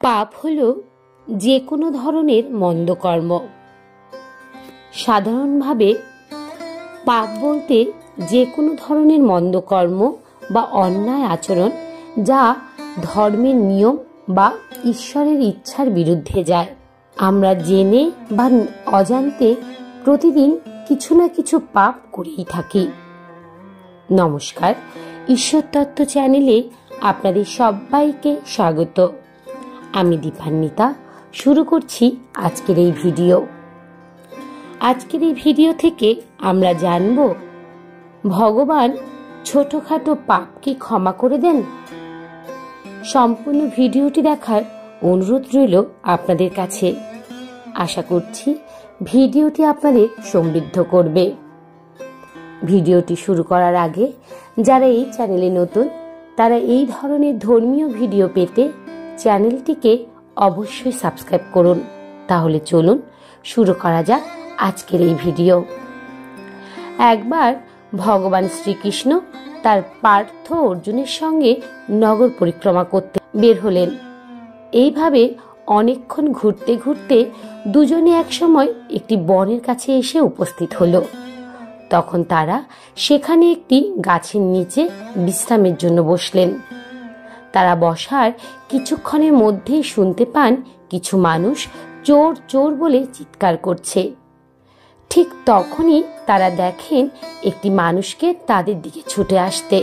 পাপ হলো যে কোনো ধরনের মন্দ কর্ম। সাধারণভাবে পাপ বলতে যে কোনো ধরনের মন্দ কর্ম বা অন্যায় আচরণ যা ধর্মের নিয়ম বা ঈশ্বরের ইচ্ছার বিরুদ্ধে যায়। আমরা জেনে বা অজান্তে প্রতিদিন কিছু না কিছু পাপ করেই থাকি। নমস্কার, ঈশ্বর তত্ত্ব চ্যানেলে আপনাদের সবাইকে স্বাগত। আমি দীপান্বিতা শুরু করছি আজকের এই ভিডিও। আজকের এই ভিডিও থেকে আমরা জানব ভগবান ছোটখাটো পাপকে ক্ষমা করে দেন। সম্পূর্ণ ভিডিওটি দেখার অনুরোধ রইল আপনাদের কাছে। আশা করছি ভিডিওটি আপনাদের সমৃদ্ধ করবে। ভিডিওটি শুরু করার আগে যারা এই চ্যানেলে নতুন তারা এই ধরনের ধর্মীয় ভিডিও পেতে চ্যানেলটিকে অবশ্যই সাবস্ক্রাইব করুন। তাহলে চলুন শুরু করা যাক আজকের এই ভিডিও। একবার ভগবান শ্রীকৃষ্ণ তার পার্থ অর্জুনের সঙ্গে নগর পরিক্রমা করতে বের হলেন। এইভাবে অনেকক্ষণ ঘুরতে ঘুরতে দুজনে একসময় একটি বনের কাছে এসে উপস্থিত হলো। তখন তারা সেখানে একটি গাছের নিচে বিশ্রামের জন্য বসলেন। তারা বসার কিছুক্ষণের মধ্যেই শুনতে পান কিছু মানুষ চোর চোর বলে চিৎকার করছে। ঠিক তখনই তারা দেখেন একটি মানুষকে তাদের দিকে ছুটে আসতে।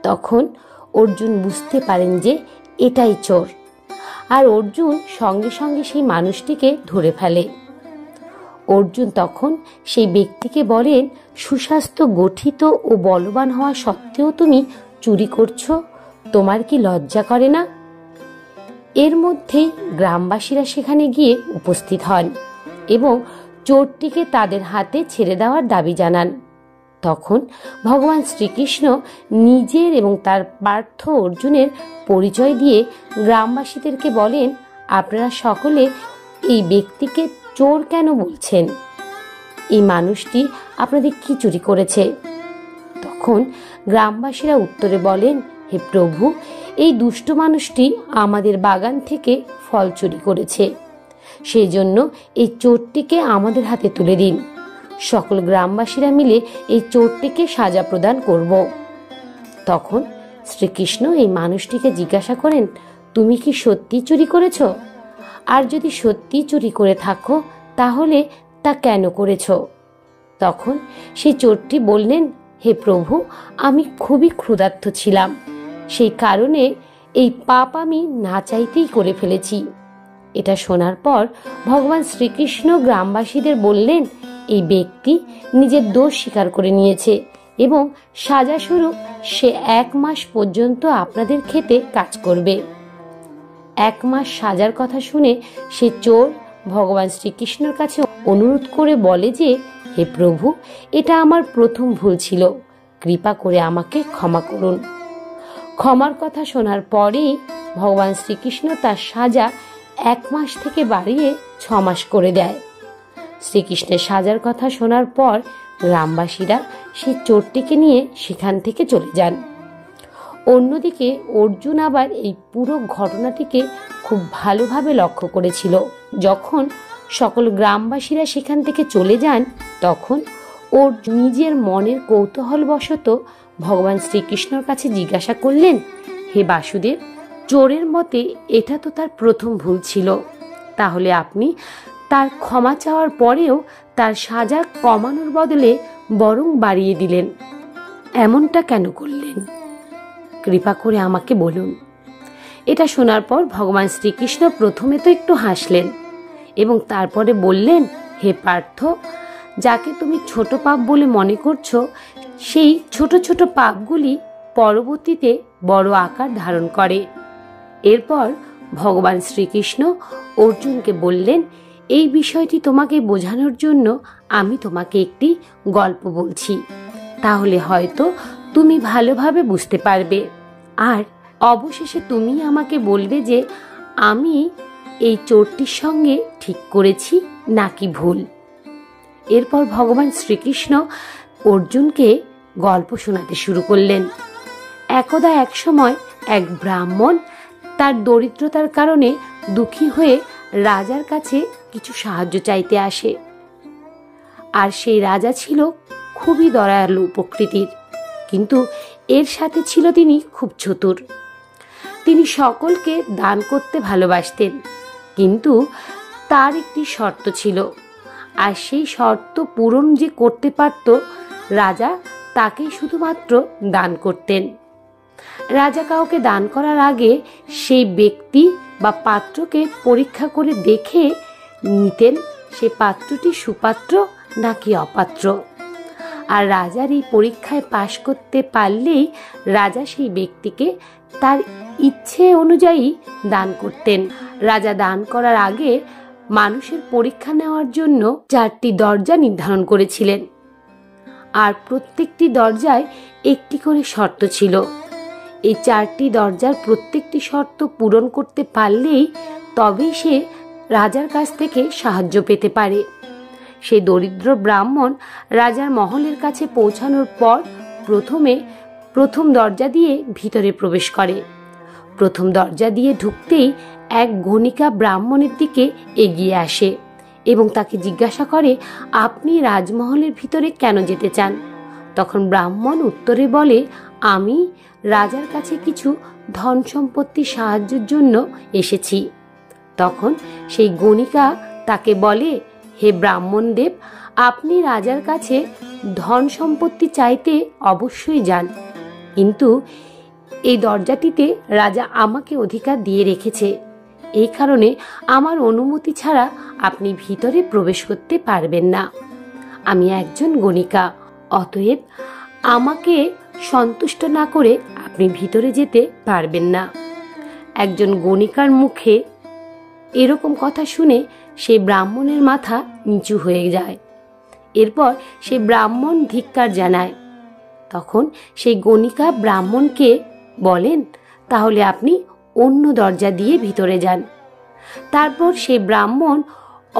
তখন অর্জুন বুঝতে পারেন যে এটাই চোর, আর অর্জুন সঙ্গে সঙ্গে সেই মানুষটিকে ধরে ফেলে। অর্জুন তখন সেই ব্যক্তিকে বলেন, সুস্বাস্থ্য গঠিত ও বলবান হওয়া সত্ত্বেও তুমি চুরি করছো, তোমার কি লজ্জা করে না? এর মধ্যেই গ্রামবাসীরা সেখানে গিয়ে উপস্থিত হন এবং চোরটিকে তাদের হাতে ছেড়ে দেওয়ার দাবি জানান। তখন ভগবান শ্রীকৃষ্ণ নিজের এবং তার পার্থ অর্জুনের পরিচয় দিয়ে গ্রামবাসীদেরকে বলেন, আপনারা সকলে এই ব্যক্তিকে চোর কেন বলছেন? এই মানুষটি আপনাদের কি চুরি করেছে? তখন গ্রামবাসীরা উত্তরে বলেন, হে প্রভু, এই দুষ্ট মানুষটি আমাদের বাগান থেকে ফল চুরি করেছে, সেই জন্য এই চোরটিকে আমাদের হাতে তুলে দিন। সকল গ্রামবাসীরা মিলে এই চোরটিকে সাজা প্রদান করব। তখন শ্রীকৃষ্ণ এই মানুষটিকে জিজ্ঞাসা করেন, তুমি কি সত্যি চুরি করেছ? আর যদি সত্যি চুরি করে থাকো তাহলে তা কেন করেছ? তখন সেই চোরটি বললেন, হে প্রভু, আমি খুবই ক্ষুধার্ত ছিলাম, সেই কারণে এই পাপ আমি না চাইতেই করে ফেলেছি। এটা শোনার পর ভগবান শ্রীকৃষ্ণ গ্রামবাসীদের বললেন, এই ব্যক্তি নিজের দোষ স্বীকার করে নিয়েছে এবং সাজাস্বরূপ সে 1 মাস পর্যন্ত আপনাদের খেতে কাজ করবে। 1 মাস সাজার কথা শুনে সে চোর ভগবান শ্রীকৃষ্ণের কাছে অনুরোধ করে বলে যে, হে প্রভু, এটা আমার প্রথম ভুল ছিল, কৃপা করে আমাকে ক্ষমা করুন। ক্ষমার কথা শোনার পরেই ভগবান শ্রীকৃষ্ণ তার সাজা 1 মাস থেকে বাড়িয়ে 6 মাস করে দেয়। শ্রীকৃষ্ণের সাজার কথা শোনার পর গ্রামবাসীরা সেই চোরটিকে নিয়ে সেখান থেকে চলে যান। অন্যদিকে অর্জুন আবার এই পুরো ঘটনাটিকে খুব ভালোভাবে লক্ষ্য করেছিল। যখন সকল গ্রামবাসীরা সেখান থেকে চলে যান তখন ওর নিজের মনের কৌতূহলবশত ভগবান শ্রীকৃষ্ণর কাছে জিজ্ঞাসা করলেন, হে বাসুদেব, চোরের মতে এটা তো তার প্রথম ভুল ছিল, তাহলে আপনি তার ক্ষমা চাওয়ার পরেও তার সাজা কমানোর বদলে বরং বাড়িয়ে দিলেন, এমনটা কেন করলেন? কৃপা করে আমাকে বলুন। এটা শোনার পর ভগবান শ্রীকৃষ্ণ প্রথমে তো একটু হাসলেন এবং তারপরে বললেন, হে পার্থ, যাকে তুমি ছোট পাপ বলে মনে করছো সেই ছোট ছোট পাপগুলি পরবর্তীতে বড় আকার ধারণ করে। এরপর ভগবান শ্রীকৃষ্ণ অর্জুনকে বললেন, এই বিষয়টি তোমাকে বোঝানোর জন্য আমি তোমাকে একটি গল্প বলছি, তাহলে হয়তো তুমি ভালোভাবে বুঝতে পারবে, আর অবশেষে তুমি আমাকে বলবে যে আমি এই চোরটির সঙ্গে ঠিক করেছি নাকি ভুল। এরপর ভগবান শ্রীকৃষ্ণ অর্জুনকে গল্প শোনাতে শুরু করলেন। একদা এক সময় এক ব্রাহ্মণ তার দরিদ্রতার কারণে দুঃখী হয়ে রাজার কাছে কিছু সাহায্য চাইতে আসে। আর সেই রাজা ছিল খুবই দয়ালু প্রকৃতির, কিন্তু এর সাথে ছিল তিনি খুব চতুর। তিনি সকলকে দান করতে ভালোবাসতেন, কিন্তু তার একটি শর্ত ছিল, আর সেই শর্ত পূরণ যে করতে পারত রাজা তাকেই শুধুমাত্র দান করতেন। রাজা কাউকে দান করার আগে সেই ব্যক্তি বা পাত্রকে পরীক্ষা করে দেখে নিতেন সে পাত্রটি সুপাত্র নাকি অপাত্র। আর রাজার এই পরীক্ষায় পাশ করতে পারলেই রাজা সেই ব্যক্তিকে তার ইচ্ছে অনুযায়ী দান করতেন। রাজা দান করার আগে মানুষের পরীক্ষা নেওয়ার জন্য 4টি দরজা নির্ধারণ করেছিলেন, আর প্রত্যেকটি দরজায় একটি করে শর্ত ছিল। এই 4টি দরজার প্রত্যেকটি শর্ত পূরণ করতে পারলেই তবেই সে রাজার কাছ থেকে সাহায্য পেতে পারে। সেই দরিদ্র ব্রাহ্মণ রাজার মহলের কাছে পৌঁছানোর পর প্রথম দরজা দিয়ে ভিতরে প্রবেশ করে। প্রথম দরজা দিয়ে ঢুকতেই এক গণিকা ব্রাহ্মণের দিকে এগিয়ে আসে এবং তাকে জিজ্ঞাসা করে, আপনি রাজমহলের ভিতরে কেন যেতে চান? তখন ব্রাহ্মণ উত্তরে বলে, আমি রাজার কাছে কিছু ধন সম্পত্তি সাহায্যের জন্য এসেছি। তখন সেই গণিকা তাকে বলে, হে ব্রাহ্মণ দেব, আপনি রাজার কাছে ধন সম্পত্তি চাইতে অবশ্যই যান, কিন্তু এই দরজাটিতে রাজা আমাকে অধিকার দিয়ে রেখেছে। এই কারণে আমার অনুমতি ছাড়া আপনি ভিতরে প্রবেশ করতে পারবেন না। আমি একজন গণিকা, অতএব আমাকে সন্তুষ্ট না করে আপনি ভিতরে যেতে পারবেন না। একজন গণিকার মুখে এরকম কথা শুনে সেই ব্রাহ্মণের মাথা নিচু হয়ে যায়। এরপর সে ব্রাহ্মণ ধিক্কার জানায়। তখন সেই গণিকা ব্রাহ্মণকে বলেন, তাহলে আপনি অন্য দরজা দিয়ে ভিতরে যান। তারপর সেই ব্রাহ্মণ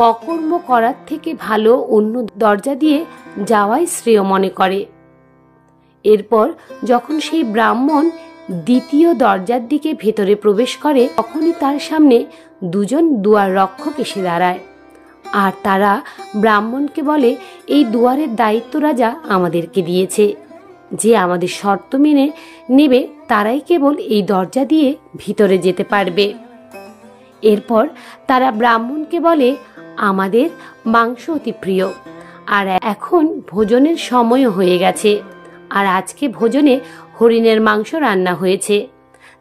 অকর্ম করার থেকে ভালো অন্য দরজা দিয়ে যাওয়াই শ্রেয় মনে করে। এরপর যখন সেই ব্রাহ্মণ দ্বিতীয় দরজার দিকে ভেতরে প্রবেশ করে, তখনই তার সামনে 2জন দুয়ার রক্ষক এসে দাঁড়ায়। আর তারা ব্রাহ্মণকে বলে, এই দুয়ারের দায়িত্ব রাজা আমাদেরকে দিয়েছে, যে আমাদের শর্ত মেনে নেবে তারাই কেবল এই দরজা দিয়ে ভিতরে যেতে পারবে। এরপর তারা ব্রাহ্মণকে বলে, আমাদের মাংস অতি প্রিয়, আর এখন ভোজনের সময়ও হয়ে গেছে, আর আজকে ভোজনে হরিণের মাংস রান্না হয়েছে।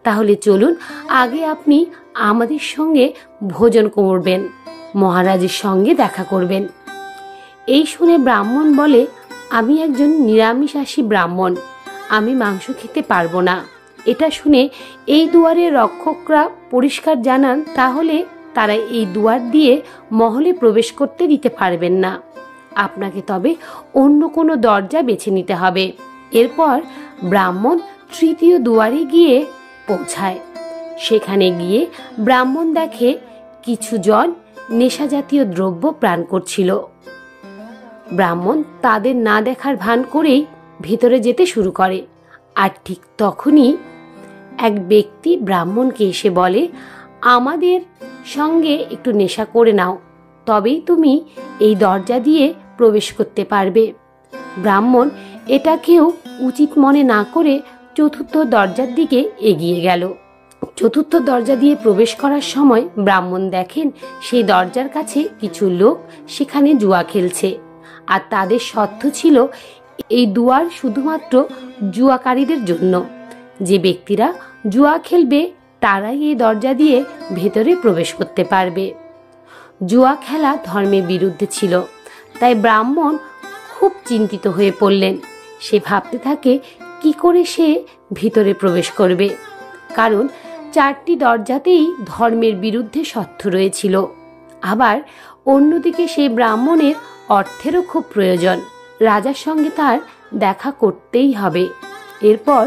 তাহলে চলুন, আগে আপনি আমাদের সঙ্গে ভোজন করবেন, মহারাজের সঙ্গে দেখা করবেন। এই শুনে ব্রাহ্মণ বলে, আমি একজন নিরামিষাশী ব্রাহ্মণ, আমি মাংস খেতে পারবো না। এটা শুনে এই দুয়ারের রক্ষকরা পরিষ্কার জানান, তাহলে তারা এই দুয়ার দিয়ে মহলে প্রবেশ করতে দিতে পারবেন না, আপনাকে তবে অন্য কোনো দরজা বেছে নিতে হবে। এরপর ব্রাহ্মণ তৃতীয় দুয়ারে গিয়ে পৌঁছায়। সেখানে গিয়ে ব্রাহ্মণ দেখে কিছু জন নেশা জাতীয় দ্রব্য পান করছিল। ব্রাহ্মণ তাদের না দেখার ভান করেই ভেতরে যেতে শুরু করে। আর ঠিক তখনই এক ব্যক্তি ব্রাহ্মণকে এসে বলে, আমাদের সঙ্গে একটু নেশা করে নাও, তবেই তুমি এই দরজা দিয়ে প্রবেশ করতে পারবে। ব্রাহ্মণ এটাকেও উচিত মনে না করে চতুর্থ দরজার দিকে এগিয়ে গেল। চতুর্থ দরজা দিয়ে প্রবেশ করার সময় ব্রাহ্মণ দেখেন সেই দরজার কাছে কিছু লোক সেখানে জুয়া খেলছে, আর তাদের শর্ত ছিল এই দুয়ার শুধুমাত্র জুয়াকারীদের জন্য। যে ব্যক্তিরা জুয়া খেলবে তারাই এই দরজা দিয়ে ভেতরে প্রবেশ করতে পারবে। জুয়া খেলা ধর্মের বিরুদ্ধে ছিল, তাই ব্রাহ্মণ খুব চিন্তিত হয়ে পড়লেন। সে ভাবতে থাকে কি করে সে ভিতরে প্রবেশ করবে, কারণ 4টি দরজাতেই ধর্মের বিরুদ্ধে শর্ত রয়েছিল। আবার অন্যদিকে সেই ব্রাহ্মণের অর্থেরও খুব প্রয়োজন, রাজার সঙ্গে তার দেখা করতেই হবে। এরপর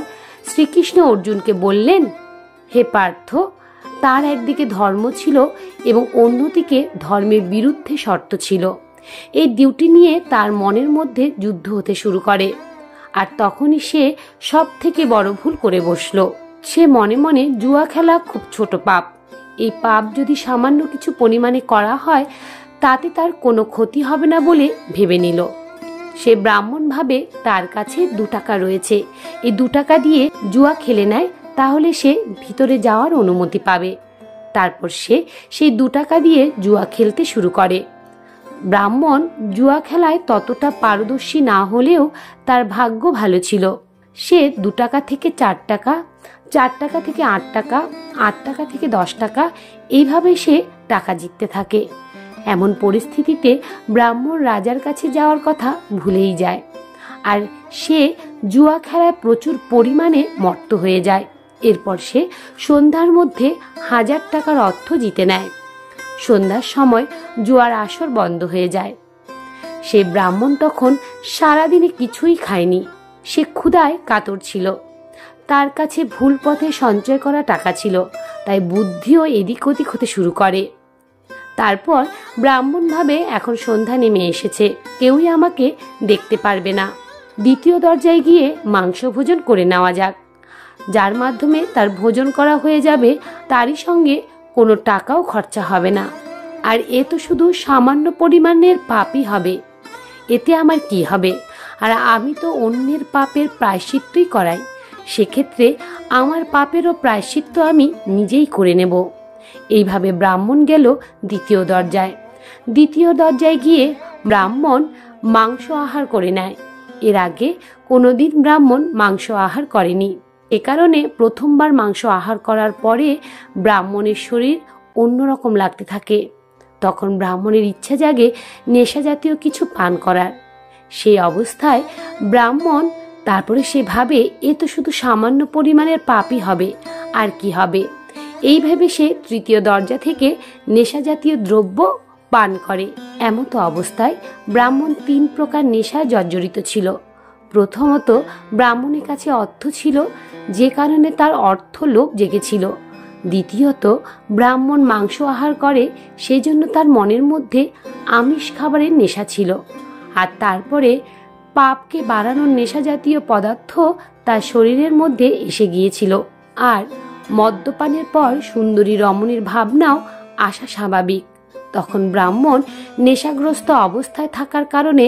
শ্রীকৃষ্ণ অর্জুনকে বললেন, হে পার্থ, তার একদিকে ধর্ম ছিল এবং অন্যদিকে ধর্মের বিরুদ্ধে শর্ত ছিল। এই ডিউটি নিয়ে তার মনের মধ্যে যুদ্ধ হতে শুরু করে, আর তখনই সে সব থেকে বড় ভুল করে বসল। সে মনে মনে জুয়া খেলা খুব ছোট পাপ, এই পাপ যদি সামান্য কিছু পরিমাণে করা হয় তাতে তার কোনো ক্ষতি হবে না বলে ভেবে নিল। সে ব্রাহ্মণ ভাবে তার কাছে 2 টাকা রয়েছে, এই 2 টাকা দিয়ে জুয়া খেলে নেয়, তাহলে সে ভিতরে যাওয়ার অনুমতি পাবে। তারপর সে সেই 2 টাকা দিয়ে জুয়া খেলতে শুরু করে। ব্রাহ্মণ জুয়া খেলায় ততটা পারদর্শী না হলেও তার ভাগ্য ভালো ছিল। সে 2 টাকা থেকে 4 টাকা, 4 টাকা থেকে 8 টাকা, 8 টাকা থেকে 10 টাকা, এইভাবে সে টাকা জিততে থাকে। এমন পরিস্থিতিতে ব্রাহ্মণ রাজার কাছে যাওয়ার কথা ভুলেই যায়, আর সে জুয়া খেলায় প্রচুর পরিমাণে মত্ত হয়ে যায়। এরপর সে সন্ধ্যার মধ্যে 1000 টাকার অর্থ জিতে নেয়। সন্ধ্যার সময় জুয়ার আসর বন্ধ হয়ে যায়। সে ব্রাহ্মণ তখন সারাদিনে কিছুই খায়নি, সে ক্ষুধায় কাতর ছিল। তার কাছে ভুল পথে সঞ্চয় করা টাকা ছিল, তাই বুদ্ধিও এদিক ওদিক হতে শুরু করে। তারপর ব্রাহ্মণ ভাবে এখন সন্ধ্যা নেমে এসেছে, কেউই আমাকে দেখতে পারবে না, দ্বিতীয় দরজায় গিয়ে মাংস ভোজন করে নেওয়া যাক। যার মাধ্যমে তার ভোজন করা হয়ে যাবে, তারই সঙ্গে কোনো টাকাও খরচা হবে না। আর এ তো শুধু সামান্য পরিমাণের পাপই হবে, এতে আমার কি হবে? আর আমি তো অন্যের পাপের প্রায়শ্চিত্তই করাই, সেক্ষেত্রে আমার পাপেরও প্রায়শ্চিত্ত আমি নিজেই করে নেব। এইভাবে ব্রাহ্মণ গেল দ্বিতীয় দরজায়। দ্বিতীয় দরজায় গিয়ে ব্রাহ্মণ মাংস আহার করে নেয়। এর আগে কোনোদিন ব্রাহ্মণ মাংস আহার করেনি, এ কারণে প্রথমবার মাংস আহার করার পরে ব্রাহ্মণের শরীর অন্যরকম লাগতে থাকে। তখন ব্রাহ্মণের ইচ্ছা জাগে নেশা জাতীয় কিছু পান করার। সেই অবস্থায় ব্রাহ্মণ তারপরে সে ভাবে এ তো শুধু সামান্য পরিমাণের পাপই হবে, আর কি হবে। এই ভেবে সে তৃতীয় দরজা থেকে নেশা জাতীয় দ্রব্য পান করে। এমতো অবস্থায় ব্রাহ্মণ 3 প্রকার নেশায় জর্জরিত ছিল। প্রথমত, ব্রাহ্মণের কাছে অর্থ ছিল, যে কারণে তার অর্থ লোভ জেগেছিল। দ্বিতীয়ত, ব্রাহ্মণ মাংস আহার করে, সেই জন্য তার মনের মধ্যে আমিষ খাবারের নেশা ছিল। আর তারপরে পাপকে বাড়ানোর নেশা জাতীয় পদার্থ তার শরীরের মধ্যে এসে গিয়েছিল। আর মদ্যপানের পর সুন্দরী রমণীর ভাবনাও আসা স্বাভাবিক। তখন ব্রাহ্মণ নেশাগ্রস্ত অবস্থায় থাকার কারণে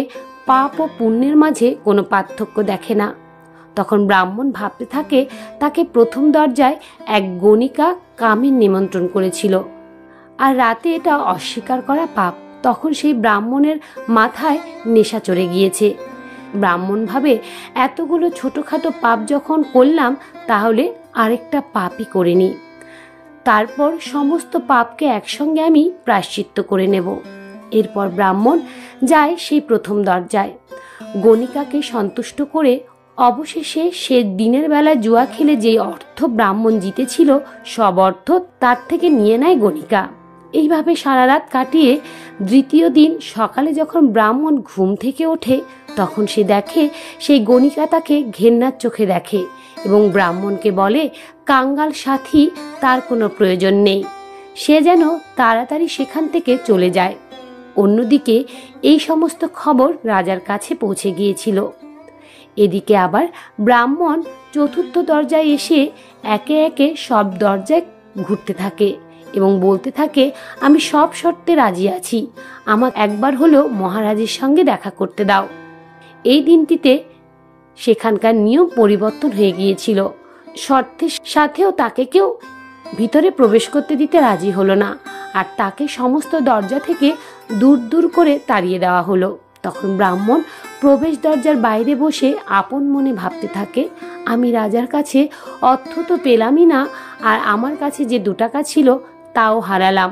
পাপ ও পুণ্যের মাঝে কোনো পার্থক্য দেখে না। তখন ব্রাহ্মণ ভাবতে থাকে তাকে প্রথম দরজায় এক গণিকা কামের নিমন্ত্রণ করেছিল, আর রাতে এটা অস্বীকার করা পাপ। তখন সেই ব্রাহ্মণের মাথায় নেশা চড়ে গিয়েছে। ব্রাহ্মণ ভাবে এতগুলো ছোটখাটো পাপ যখন করলাম, তাহলে আরেকটা পাপই করে নি, তারপর সমস্ত পাপকে একসঙ্গে আমি প্রায়শ্চিত্ত করে নেব। এরপর ব্রাহ্মণ যায় সেই প্রথম দরজায়। গণিকাকে সন্তুষ্ট করে অবশেষে সে দিনের বেলা জুয়া খেলে যে অর্থ ব্রাহ্মণ জিতেছিল, সব অর্থ তার থেকে নিয়ে নেয় গণিকা। এইভাবে সারা রাত কাটিয়ে দ্বিতীয় দিন সকালে যখন ব্রাহ্মণ ঘুম থেকে ওঠে, তখন সে দেখে সেই গণিকা তাকে ঘেন্নার চোখে দেখে এবং ব্রাহ্মণকে বলে কাঙ্গাল সাথী তার কোনো প্রয়োজন নেই, সে যেন তাড়াতাড়ি সেখান থেকে চলে যায়। অন্যদিকে এই সমস্ত খবর রাজার কাছে পৌঁছে গিয়েছিল। এদিকে আবার ব্রাহ্মণ চতুর্থ দরজায় এসে একে একে সব দরজায় ঘুরতে থাকে এবং বলতে থাকে, আমি সব শর্তে রাজি আছি, আমার একবার হলেও মহারাজের সঙ্গে দেখা করতে দাও। এই দিনটিতে সেখানকার নিয়ম পরিবর্তন হয়ে গিয়েছিল। শর্তের সাথেও তাকে কেউ ভিতরে প্রবেশ করতে দিতে রাজি হলো না, আর তাকে সমস্ত দরজা থেকে দূর দূর করে তাড়িয়ে দেওয়া হলো। তখন ব্রাহ্মণ প্রবেশ দরজার বাইরে বসে আপন মনে ভাবতে থাকে, আমি রাজার কাছে অর্থ তো পেলামই না, আর আমার কাছে যে 2 টাকা ছিল তাও হারালাম।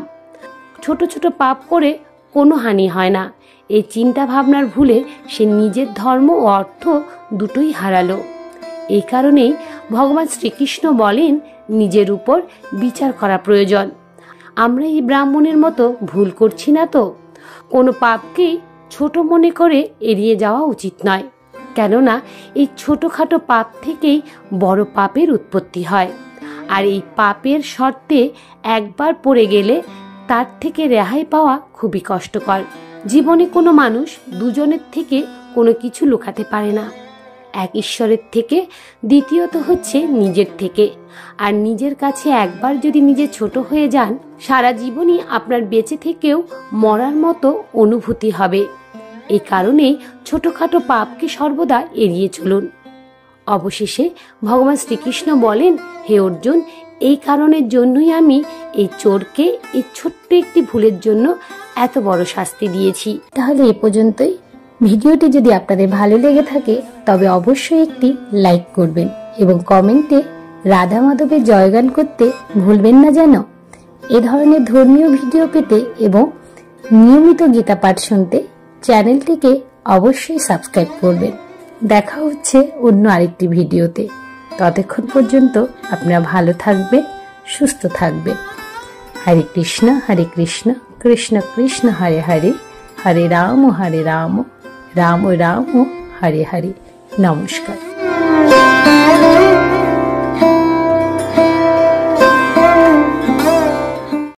ছোট ছোট পাপ করে কোনো হানি হয় না, এই চিন্তা ভাবনার ভুলে সে নিজের ধর্ম ও অর্থ দুটোই হারালো। এই কারণেই ভগবান শ্রীকৃষ্ণ বলেন, নিজের উপর বিচার করা প্রয়োজন। আমরা এই ব্রাহ্মণের মতো ভুল করছি না তো? কোনো পাপকেই ছোট মনে করে এড়িয়ে যাওয়া উচিত নয়, কেননা এই ছোটখাটো পাপ থেকেই বড় পাপের উৎপত্তি হয়। আর এই পাপের শর্তে একবার পড়ে গেলে তার থেকে রেহাই পাওয়া খুবই কষ্টকর। জীবনে কোনো মানুষ দুজনের থেকে কোনো কিছু লুকাতে পারে না, এক ঈশ্বরের থেকে, দ্বিতীয়ত হচ্ছে নিজের থেকে। আর নিজের কাছে একবার যদি নিজে ছোট হয়ে যান, সারা জীবনই আপনার বেঁচে থেকেও মরার মতো অনুভূতি হবে। এই কারণেই ছোটখাটো পাপকে সর্বদা এড়িয়ে চলুন। অবশেষে ভগবান শ্রীকৃষ্ণ বলেন, হে অর্জুন, এই কারণের জন্যই আমি এই চোরকে এই ছোট্ট একটি ভুলের জন্য এত বড় শাস্তি দিয়েছি। তাহলে এ পর্যন্তই। ভিডিওটি যদি আপনাদের ভালো লেগে থাকে তবে অবশ্যই একটি লাইক করবেন এবং কমেন্টে রাধা মাধবের জয়গান করতে ভুলবেন না যেন। এ ধরনের ধর্মীয় ভিডিও পেতে এবং নিয়মিত গীতা পাঠ শুনতে চ্যানেলটিকে অবশ্যই সাবস্ক্রাইব করবেন। দেখা হচ্ছে অন্য আরেকটি ভিডিওতে। ততক্ষণ পর্যন্ত আপনারা ভালো থাকবেন, সুস্থ থাকবেন। হরে কৃষ্ণ কৃষ্ণ কৃষ্ণ হরে হরে, হরে রাম রাম রাম হরে হরে। নমস্কার।